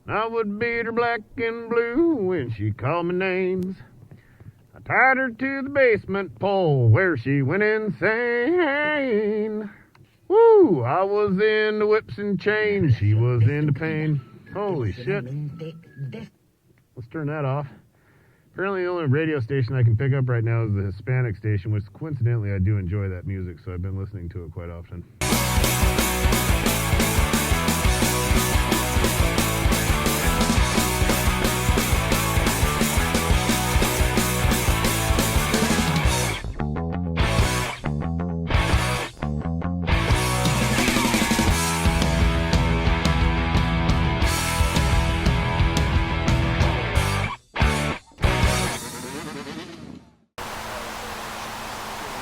I would beat her black and blue when she called me names. I tied her to the basement pole where she went insane. Woo! I was into whips and chains, she was into pain. Holy shit. Let's turn that off. Apparently the only radio station I can pick up right now is the Hispanic station, which coincidentally I do enjoy that music, so I've been listening to it quite often.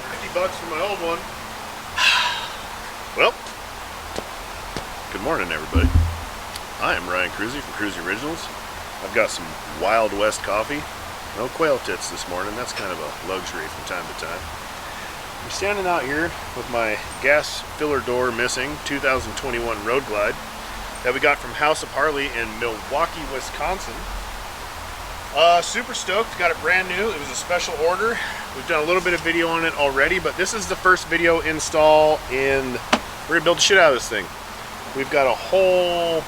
50 bucks for my old one. Well, good morning everybody. I am Ryan Kruresi from Kruresi Originals. I've got some Wild West coffee. No quail tits this morning. That's kind of a luxury from time to time. I'm standing out here with my gas filler door missing 2021 Road Glide that we got from House of Harley in Milwaukee, Wisconsin. Super stoked, got it brand new. It was a special order. We've done a little bit of video on it already, but this is the first video install we're gonna build the shit out of this thing. We've got a whole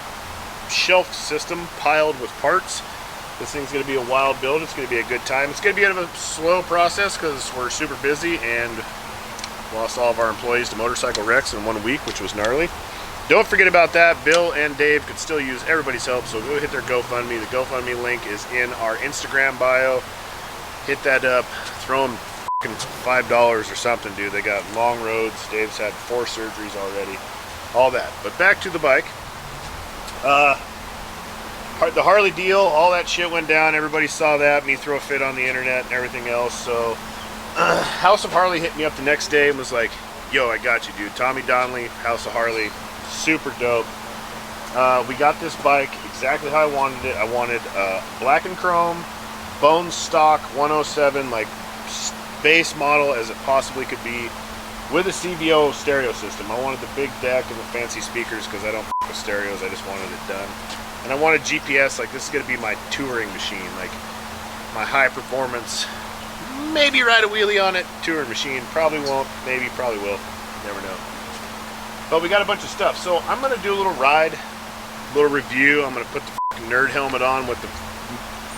shelf system piled with parts. This thing's gonna be a wild build. It's gonna be a good time. It's gonna be a slow process because we're super busy and lost all of our employees to motorcycle wrecks in 1 week, which was gnarly. Don't forget about that. Bill and Dave could still use everybody's help, so go hit their GoFundMe. The GoFundMe link is in our Instagram bio. Hit that up. Throw them $5 or something, dude. They got long roads. Dave's had 4 surgeries already. All that. But back to the bike. The Harley deal, all that shit went down. Everybody saw that. Me throw a fit on the internet and everything else. So House of Harley hit me up the next day and was like, yo, I got you, dude. Tommy Donnelly, House of Harley. Super dope. We got this bike exactly how I wanted it. I wanted black and chrome, bone stock 107, like base model as it possibly could be, with a CVO stereo system. I wanted the big deck and the fancy speakers because I don't f with stereos. I just wanted it done. And I wanted GPS. Like, this is going to be my touring machine, like my high performance, maybe ride a wheelie on it touring machine. Probably won't, maybe, probably will. Never know. But we got a bunch of stuff. So I'm going to do a little ride, a little review. I'm going to put the nerd helmet on with the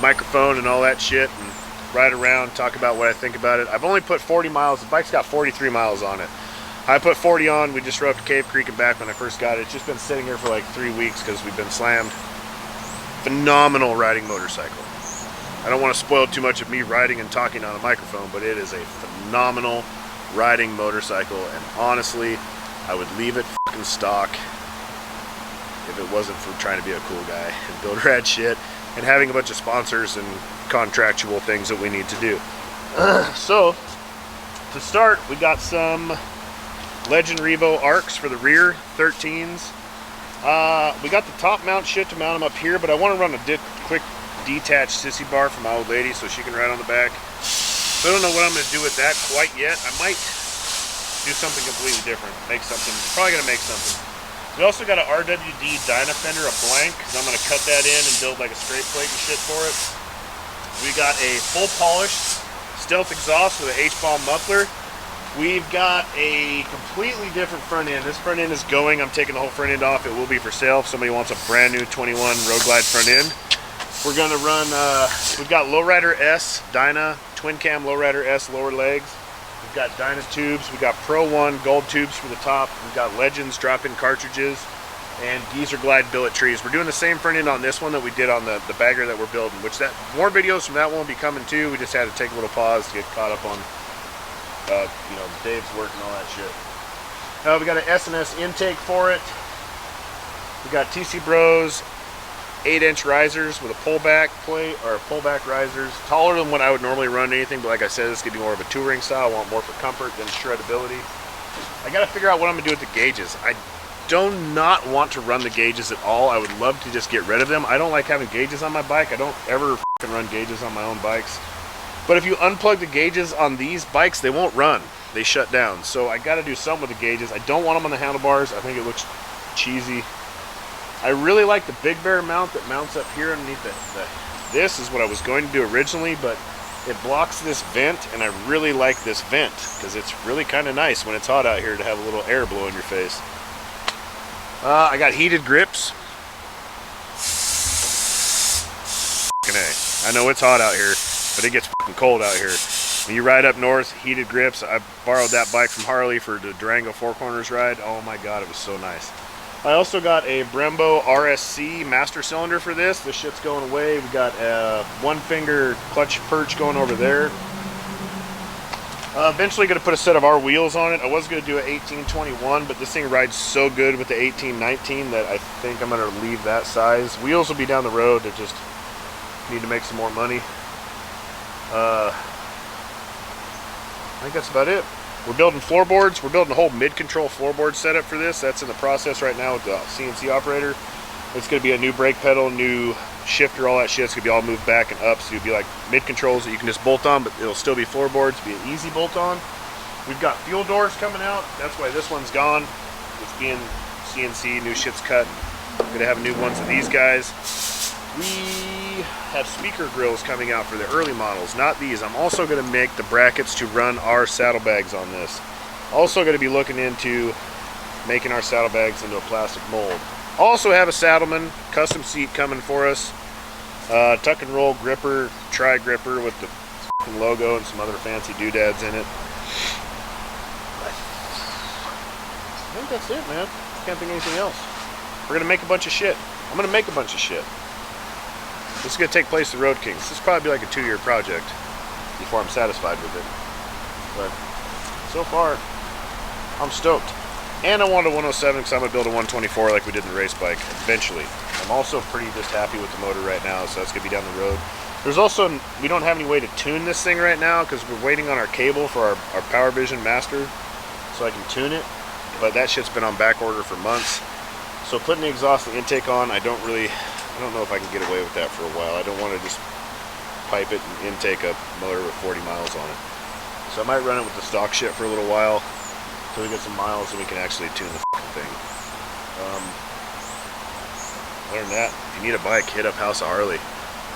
microphone and all that shit and ride around, talk about what I think about it. I've only put 40 miles. The bike's got 43 miles on it. I put 40 on. We just rode up to Cave Creek and back when I first got it. It's just been sitting here for like 3 weeks because we've been slammed. Phenomenal riding motorcycle. I don't want to spoil too much of me riding and talking on a microphone, but it is a phenomenal riding motorcycle, and honestly, I would leave it fucking stock if it wasn't for trying to be a cool guy and build rad shit and having a bunch of sponsors and contractual things that we need to do. So, to start, we got some Legend Revo arcs for the rear, 13s. We got the top mount shit to mount them up here, but I want to run a quick detached sissy bar for my old lady so she can ride on the back. So I don't know what I'm going to do with that quite yet. I might do something completely different. Make something, probably going to make something. We also got an RWD Dyna fender, a blank, because I'm going to cut that in and build like a straight plate and shit for it. We got a full polished stealth exhaust with an H-bomb muffler. We've got a completely different front end. This front end is going. I'm taking the whole front end off. It will be for sale if somebody wants a brand new 21 Road Glide front end. We're going to run, we've got Lowrider S, Dyna, twin cam Lowrider S lower legs. We've got Dyna tubes. We've got Pro 1 gold tubes for the top. We've got Legends drop-in cartridges and Geezer Glide billet trees. We're doing the same front end on this one that we did on the bagger that we're building, which more videos from that one will be coming too. We just had to take a little pause to get caught up on you know, Dave's work and all that shit. We got an S&S intake for it. We got TC Bros 8-inch risers with a pullback plate, or pullback risers, taller than what I would normally run anything, but like I said, this could be more of a touring style. I want more for comfort than shreddability. I gotta figure out what I'm gonna do with the gauges. I do not want to run the gauges at all. I would love to just get rid of them. I don't like having gauges on my bike. I don't ever run gauges on my own bikes. But if you unplug the gauges on these bikes, they won't run. They shut down. So I gotta do something with the gauges. I don't want them on the handlebars. I think it looks cheesy. I really like the Big Bear mount that mounts up here underneath this is what I was going to do originally, but it blocks this vent, and I really like this vent because it's really kind of nice when it's hot out here to have a little air blow in your face. I got heated grips. I know it's hot out here, but it gets fucking cold out here. When you ride up north, heated grips. I borrowed that bike from Harley for the Durango Four Corners ride. Oh my god, it was so nice. I also got a Brembo RSC master cylinder for this. This shit's going away. We got a one finger clutch perch going over there. Eventually going to put a set of our wheels on it. I was going to do an 1821, but this thing rides so good with the 1819 that I think I'm going to leave that size. Wheels will be down the road. They just need to make some more money. I think that's about it. We're building floorboards. We're building a whole mid-control floorboard setup for this. That's in the process right now with the CNC operator. It's going to be a new brake pedal, new shifter, all that shit. It's going to be all moved back and up, so it'll be like mid-controls that you can just bolt on, but it'll still be floorboards, be an easy bolt on. We've got fuel doors coming out. That's why this one's gone. It's being CNC, new shit's cut. I'm going to have new ones of these guys. We have speaker grills coming out for the early models, not these. I'm also going to make the brackets to run our saddlebags on this. Also going to be looking into making our saddlebags into a plastic mold. Also have a Saddleman custom seat coming for us. Tuck and roll gripper, tri-gripper with the logo and some other fancy doodads in it. I think that's it, man. Can't think of anything else. We're going to make a bunch of shit. I'm going to make a bunch of shit. This is going to take place at Road Kings. This will probably be like a 2-year project before I'm satisfied with it. But so far, I'm stoked. And I want a 107 because I'm going to build a 124 like we did in the race bike eventually. I'm also pretty just happy with the motor right now, so that's going to be down the road. There's also, we don't have any way to tune this thing right now because we're waiting on our cable for our Power Vision Master so I can tune it. But that shit's been on back order for months. So putting the exhaust and intake on, I don't know if I can get away with that for a while. I don't want to just pipe it and intake a motor with 40 miles on it. So I might run it with the stock shit for a little while until we get some miles and we can actually tune the thing. Other than that, if you need a bike, hit up House of Harley.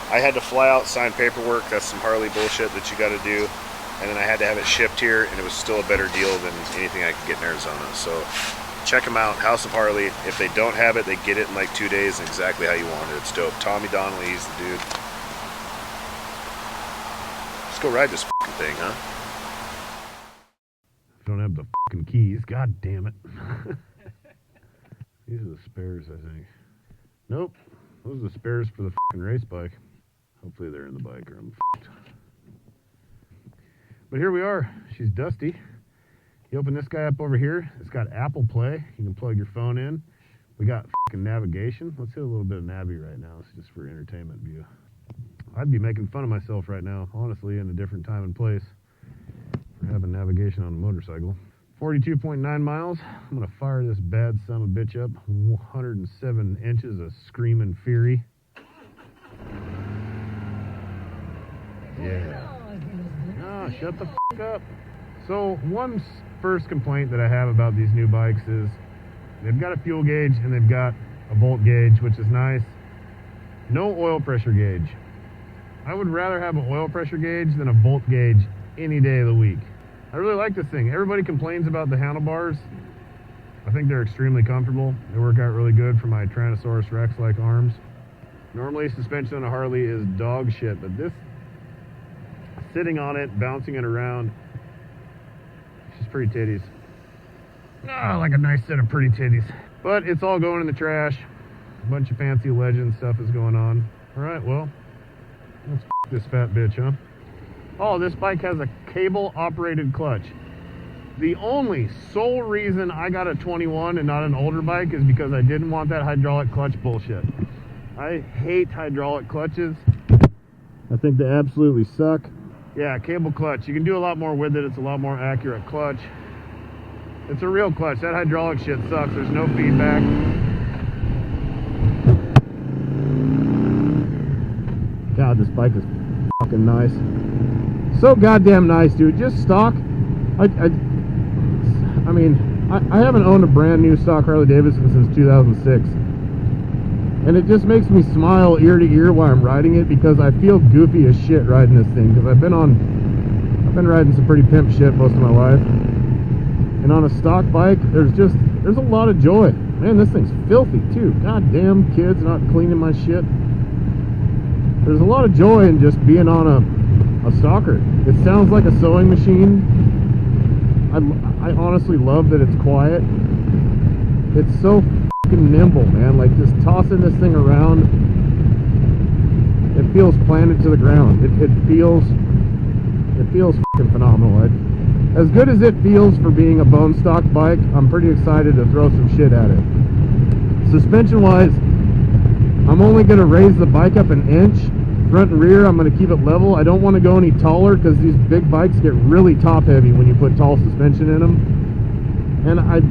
I had to fly out, sign paperwork. That's some Harley bullshit that you got to do. And then I had to have it shipped here, and it was still a better deal than anything I could get in Arizona. So check them out, House of Harley. If they don't have it, they get it in like 2 days and exactly how you want it. It's dope. Tommy Donnelly, he's the dude. Let's go ride this fucking thing, huh? I don't have the fucking keys. God damn it. These are the spares, I think. Nope. Those are the spares for the fucking race bike. Hopefully they're in the bike or I'm fucked. But here we are. She's dusty. You open this guy up over here. It's got Apple Play. You can plug your phone in. We got fucking navigation. Let's hit a little bit of Navi right now. It's just for entertainment view. I'd be making fun of myself right now, honestly, in a different time and place for having navigation on a motorcycle. 42.9 miles. I'm going to fire this bad son of a bitch up. 107 inches of screaming fury. Yeah. Ah, shut the fuck up. So one first complaint that I have about these new bikes is they've got a fuel gauge and they've got a volt gauge, which is nice. No oil pressure gauge. I would rather have an oil pressure gauge than a volt gauge any day of the week. I really like this thing. Everybody complains about the handlebars. I think they're extremely comfortable. They work out really good for my Tyrannosaurus Rex-like arms. Normally suspension on a Harley is dog shit, but this, sitting on it, bouncing it around, she's pretty titties. Ah, like a nice set of pretty titties. But it's all going in the trash. A bunch of fancy legend stuff is going on. All right, well, let's f this fat bitch, huh? Oh, this bike has a cable-operated clutch. The only sole reason I got a 21 and not an older bike is because I didn't want that hydraulic clutch bullshit. I hate hydraulic clutches. I think they absolutely suck. Yeah, cable clutch. You can do a lot more with it. It's a lot more accurate clutch. It's a real clutch. That hydraulic shit sucks. There's no feedback. God, this bike is fucking nice. So goddamn nice, dude. Just stock. I mean, I haven't owned a brand new stock Harley Davidson since 2006. And it just makes me smile ear to ear while I'm riding it, because I feel goofy as shit riding this thing, because I've been riding some pretty pimp shit most of my life. And on a stock bike, there's a lot of joy. Man, this thing's filthy too. Goddamn kids not cleaning my shit. There's a lot of joy in just being on a stalker. It sounds like a sewing machine. I honestly love that it's quiet. It's so fucking nimble, man. Like, just tossing this thing around, it feels planted to the ground. It feels fucking phenomenal. As good as it feels for being a bone stock bike, I'm pretty excited to throw some shit at it. Suspension wise, I'm only going to raise the bike up an inch. Front and rear, I'm going to keep it level. I don't want to go any taller, because these big bikes get really top heavy when you put tall suspension in them. And I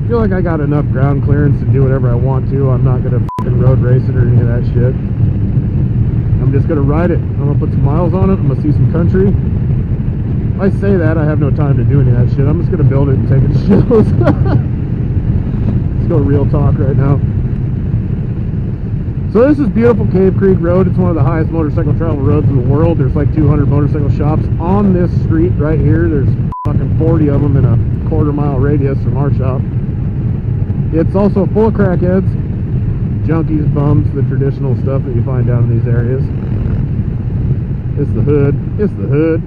feel like I got enough ground clearance to do whatever I want to. I'm not going to fucking road race it or any of that shit. I'm just going to ride it. I'm going to put some miles on it. I'm going to see some country. If I say that, I have no time to do any of that shit. I'm just going to build it and take it to shows. Let's go real talk right now. So this is beautiful Cave Creek Road. It's one of the highest motorcycle travel roads in the world. There's like 200 motorcycle shops on this street right here. There's fucking 40 of them in a quarter-mile radius from our shop. It's also full of crackheads, junkies, bums, the traditional stuff that you find down in these areas. It's the hood. It's the hood.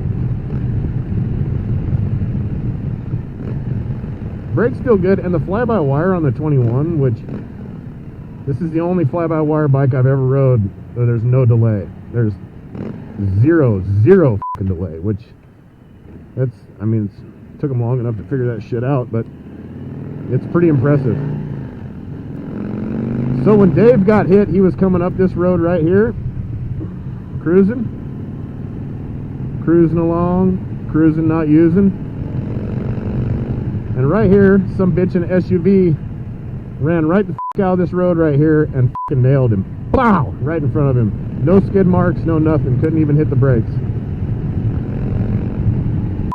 Brakes feel good, and the fly-by-wire on the 21, which this is the only fly-by-wire bike I've ever rode where there's no delay. There's zero fucking delay, which it took them long enough to figure that shit out, but it's pretty impressive. So when Dave got hit, he was coming up this road right here, cruising along, cruising, not using. And right here, some bitch in an SUV ran right the f*** out of this road right here and f***ing nailed him. Pow! Right in front of him. No skid marks, no nothing. Couldn't even hit the brakes.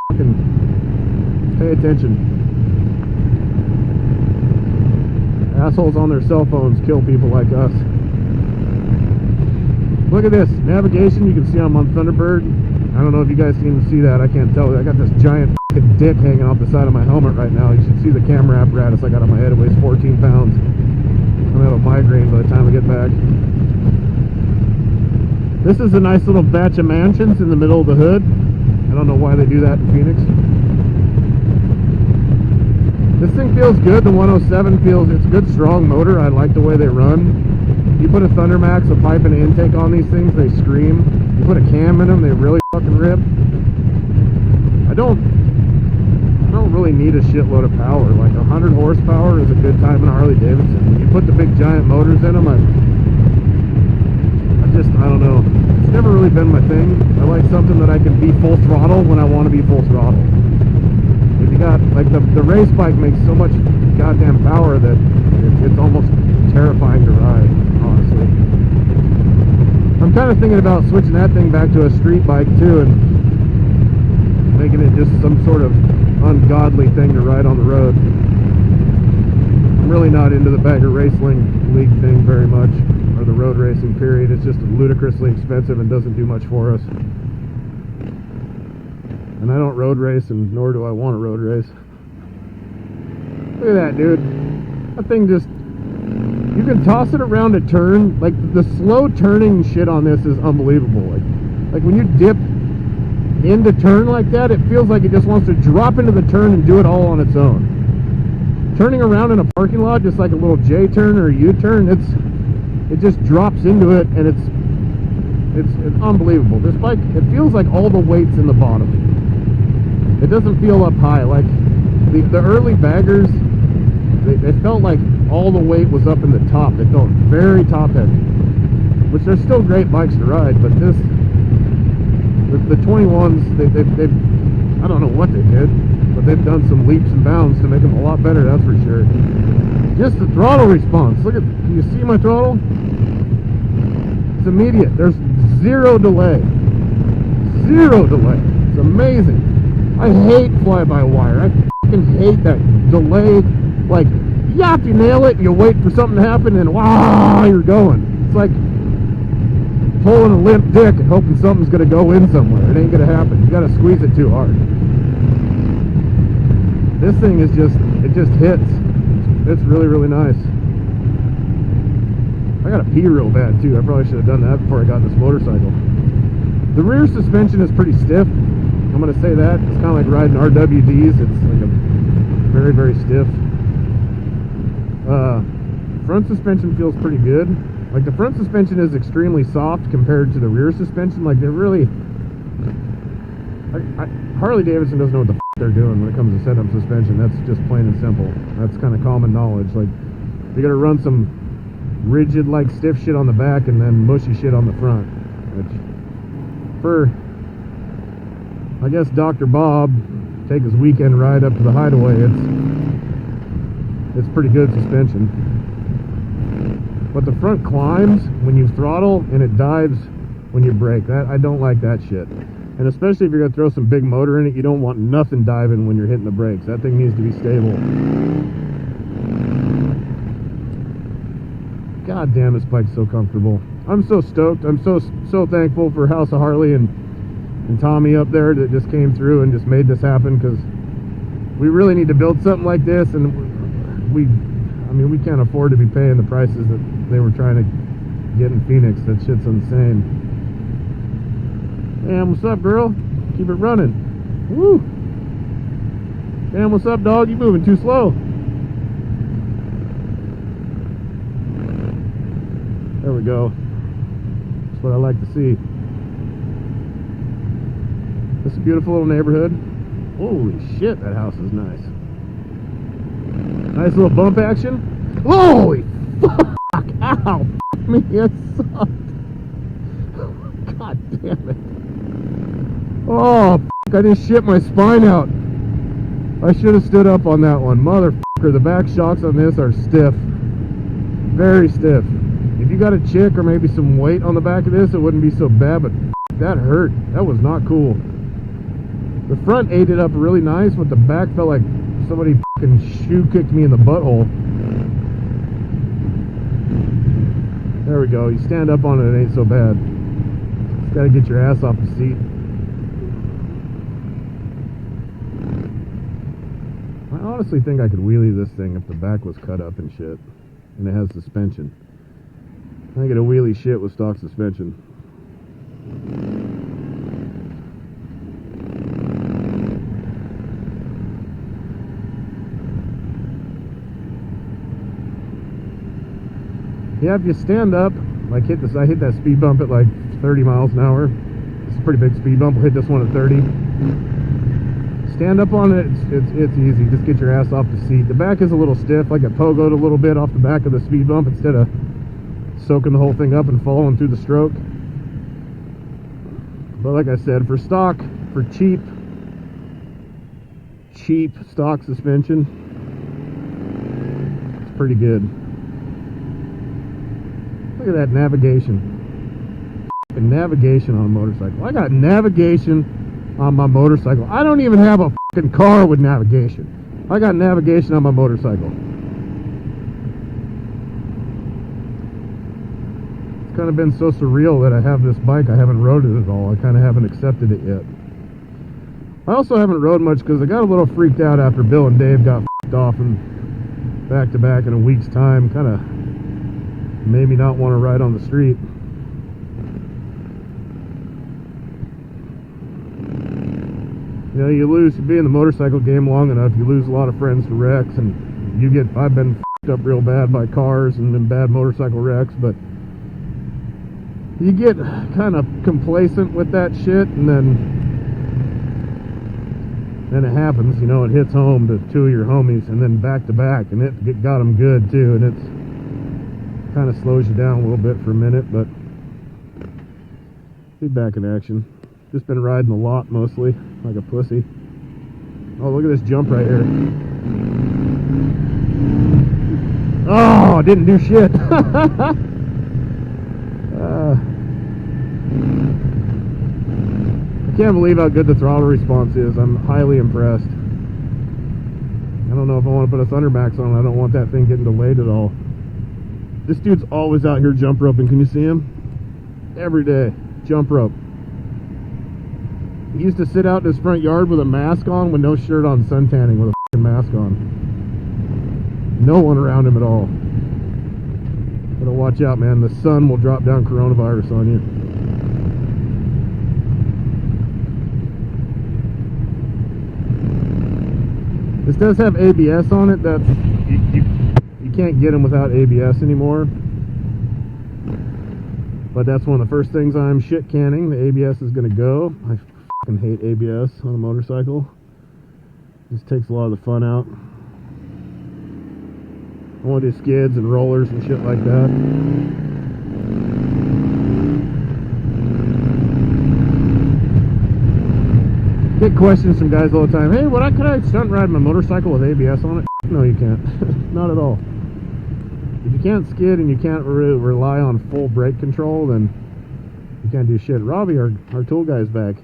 F***ing pay attention. Assholes on their cell phones kill people like us. Look at this. Navigation, you can see I'm on Thunderbird. I don't know if you guys can even see that. I can't tell. I got this giant f***ing dick hanging off the side of my helmet right now. You should see the camera apparatus I got on my head. It weighs 14 pounds. I'm gonna have a migraine by the time I get back. This is a nice little batch of mansions in the middle of the hood. I don't know why they do that in Phoenix. This thing feels good. The 107 it's a good strong motor. I like the way they run. You put a Thundermax, a pipe, and an intake on these things, they scream. You put a cam in them, they really fucking rip. I don't really need a shitload of power. Like 100 horsepower is a good time in a Harley Davidson. When you put the big giant motors in them, I don't know. It's never really been my thing. I like something that I can be full throttle when I want to be full throttle. If you got, like, the race bike makes so much goddamn power that it's almost terrifying to ride, honestly. I'm kind of thinking about switching that thing back to a street bike too, and making it just some sort of ungodly thing to ride on the road. I'm really not into the bagger racing league thing very much, or the road racing period. It's just ludicrously expensive and doesn't do much for us. And I don't road race, and nor do I want to road race. Look at that, dude. That thing just... You can toss it around a turn. Like, the slow turning shit on this is unbelievable. Like when you dip into turn like that, it feels like it just wants to drop into the turn and do it all on its own. Turning around in a parking lot, just like a little J-turn or a U-turn, it just drops into it, and it's unbelievable. This bike, it feels like all the weight's in the bottom. It doesn't feel up high. Like the early baggers, they felt like all the weight was up in the top. They felt very top heavy, which they're still great bikes to ride, but the 21s, they've I don't know what they did, but they've done some leaps and bounds to make them a lot better, that's for sure. Just the throttle response. Look at, can you see my throttle? It's immediate. There's zero delay. Zero delay. It's amazing. I hate fly-by-wire. I fucking hate that delay. Like, yap, you nail it, and you wait for something to happen, and wow, you're going. It's like pulling a limp dick and hoping something's gonna go in somewhere. It ain't gonna happen. You gotta squeeze it too hard. This thing is just, it just hits. It's really, really nice. I gotta pee real bad too. I probably should have done that before I got this motorcycle. The rear suspension is pretty stiff. I'm gonna say that. It's kind of like riding RWDs. It's like a very, very stiff. Front suspension feels pretty good. Like the front suspension is extremely soft compared to the rear suspension. Like they're really, Harley Davidson doesn't know what the f they're doing when it comes to setup suspension. That's just plain and simple. That's kind of common knowledge. Like they gotta run some rigid, like stiff shit on the back and then mushy shit on the front. Which, for I guess Dr. Bob take his weekend ride up to the Hideaway, it's pretty good suspension. But the front climbs when you throttle and it dives when you brake. That I don't like that shit. And especially if you're gonna throw some big motor in it, you don't want nothing diving when you're hitting the brakes. That thing needs to be stable. God damn, this bike's so comfortable. I'm so stoked. I'm so thankful for House of Harley and Tommy up there that just came through and just made this happen, because we really need to build something like this, and we can't afford to be paying the prices that they were trying to get in Phoenix. That shit's insane. Damn, what's up, girl? Keep it running. Woo! Damn, what's up, dog? You moving too slow. There we go. That's what I like to see. This is a beautiful little neighborhood. Holy shit, that house is nice. Nice little bump action. Holy fuck! Ow! Fuck me, it sucked. God damn it. Oh, fuck, I just shit my spine out. I should have stood up on that one. Motherfucker, the back shocks on this are stiff. Very stiff. If you got a chick or maybe some weight on the back of this, it wouldn't be so bad, but that hurt. That was not cool. The front ate it up really nice, but the back felt like somebody fucking shoe kicked me in the butthole. There we go. You stand up on it, it ain't so bad. Just gotta get your ass off the seat. I honestly think I could wheelie this thing if the back was cut up and shit, and it has suspension. I get a wheelie shit with stock suspension. Yeah, if you stand up, like I hit that speed bump at like 30 miles an hour. It's a pretty big speed bump. We'll hit this one at 30. Stand up on it, it's easy. Just get your ass off the seat. The back is a little stiff, like it pogoed a little bit off the back of the speed bump instead of soaking the whole thing up and falling through the stroke. But like I said, for stock, for cheap stock suspension, it's pretty good. Look at that navigation. Fucking navigation on a motorcycle. I got navigation on my motorcycle. I don't even have a fucking car with navigation. I got navigation on my motorcycle. It's kind of been so surreal that I have this bike. I haven't rode it at all. I kind of haven't accepted it yet. I also haven't rode much because I got a little freaked out after Bill and Dave got f***ed off and back to back in a week's time. Kind of made me not want to ride on the street. You know, you be in the motorcycle game long enough, you lose a lot of friends to wrecks, and I've been f***ed up real bad by cars and in bad motorcycle wrecks, but you get kind of complacent with that shit, and then it happens, you know, it hits home to two of your homies, and then back to back, and it got them good too, and it's kind of slows you down a little bit for a minute, but be back in action. Just been riding a lot mostly, like a pussy. Oh, look at this jump right here. Oh, didn't do shit. I can't believe how good the throttle response is. I'm highly impressed. don't know if I want to put a Thundermax on. I don't want that thing getting delayed at all. This dude's always out here jump roping. Can you see him? Every day, jump rope. He used to sit out in his front yard with a mask on, with no shirt on, sun tanning with a fucking mask on. No one around him at all. Gotta watch out, man. The sun will drop down coronavirus on you. This does have ABS on it. That's you can't get them without ABS anymore. But that's one of the first things I'm shit canning. The ABS is gonna go. I fucking hate ABS on a motorcycle. Just takes a lot of the fun out. I want to do skids and rollers and shit like that. Get questions from guys all the time. Hey, could I stunt ride my motorcycle with ABS on it? No, you can't. Not at all. If you can't skid and you can't rely on full brake control, then you can't do shit. Robbie, our tool guy's back.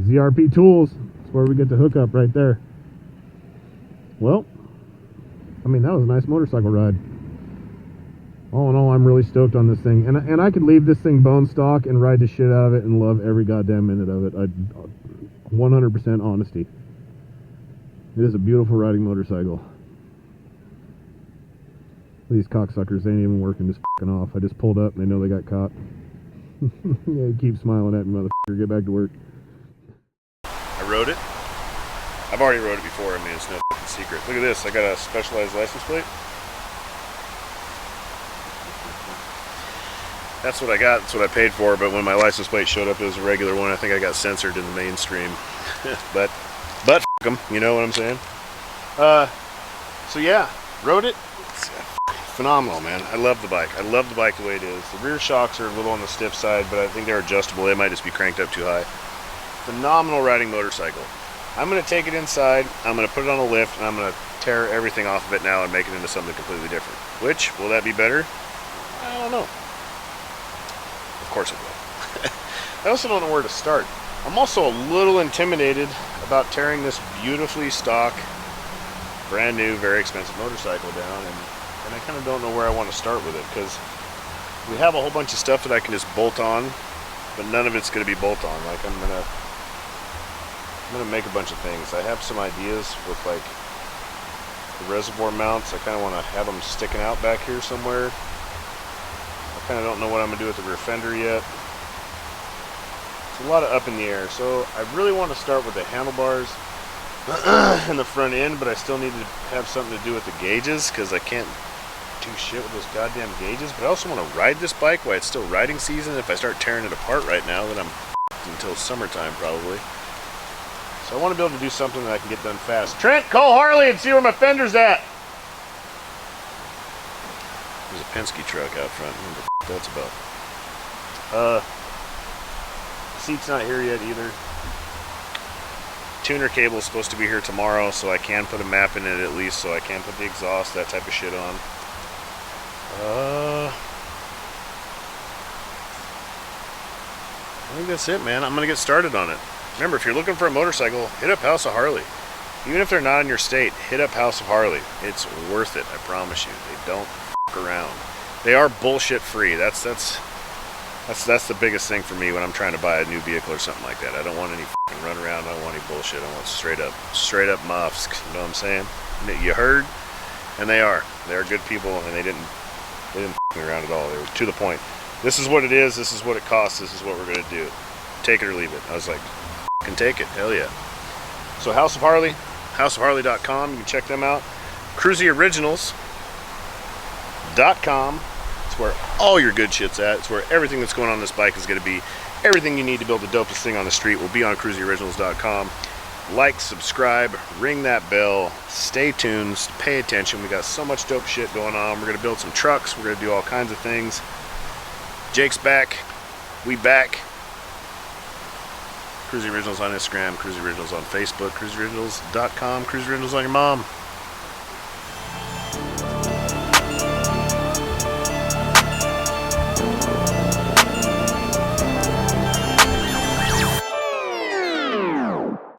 ZRP Tools. That's where we get the hookup right there. Well, I mean, that was a nice motorcycle ride. All in all, I'm really stoked on this thing. And I could leave this thing bone stock and ride the shit out of it and love every goddamn minute of it. 100% honesty. It is a beautiful riding motorcycle. These cocksuckers ain't even working, just fucking off. I just pulled up and they know they got caught. Yeah, you keep smiling at me, motherfucker. Get back to work. I rode it. I've already rode it before. I mean, it's no fucking secret. Look at this. I got a specialized license plate. That's what I got. That's what I paid for. But when my license plate showed up as a regular one, I think I got censored in the mainstream. but fuck them. You know what I'm saying? So yeah, rode it. It's phenomenal, man. I love the bike. I love the bike the way it is. The rear shocks are a little on the stiff side, but I think they're adjustable. They might just be cranked up too high. Phenomenal riding motorcycle. I'm going to take it inside, I'm going to put it on a lift, and I'm going to tear everything off of it now and make it into something completely different. Which, will that be better? I don't know. Of course it will. I also don't know where to start. I'm also a little intimidated about tearing this beautifully stock, brand new, very expensive motorcycle down, and I kind of don't know where I want to start with it, because we have a whole bunch of stuff that I can just bolt on, but none of it's going to be bolt on. Like, I'm gonna make a bunch of things. I have some ideas with like the reservoir mounts. I kind of want to have them sticking out back here somewhere. I kind of don't know what I'm going to do with the rear fender yet. It's a lot of up in the air. So I really want to start with the handlebars and the front end, but I still need to have something to do with the gauges, because I can't do shit with those goddamn gauges. But I also want to ride this bike while it's still riding season. If I start tearing it apart right now, then I'm until summertime probably. So I want to be able to do something that I can get done fast. Trent, call Harley and see where my fender's at. There's a Penske truck out front. What the f that's about? Seat's not here yet either. Tuner cable is supposed to be here tomorrow, so I can put a map in it at least, so I can put the exhaust, that type of shit on. I think that's it, man. I'm gonna get started on it. Remember, if you're looking for a motorcycle, hit up House of Harley. Even if they're not in your state, hit up House of Harley. It's worth it, I promise you. They don't f*** around. They are bullshit free. That's the biggest thing for me when I'm trying to buy a new vehicle or something like that. I don't want any f***ing run around. I don't want any bullshit. I want straight up muffs. You know what I'm saying? You heard? And they are. They're good people, and they didn't f*** me around at all. They were to the point. This is what it is. This is what it costs. This is what we're gonna do. Take it or leave it. I was like, can take it, hell yeah. So House of Harley, houseofharley.com, you can check them out. Kruresi Originals.com, it's where all your good shit's at. It's where everything that's going on this bike is going to be. Everything you need to build the dopest thing on the street will be on KruresiOriginals.com. Like, subscribe, ring that bell, stay tuned, pay attention. We got so much dope shit going on. We're going to build some trucks, we're going to do all kinds of things. Jake's back, we back. Kruresi Originals on Instagram, Kruresi Originals on Facebook, KruresiOriginals.com, Kruresi Originals on your mom.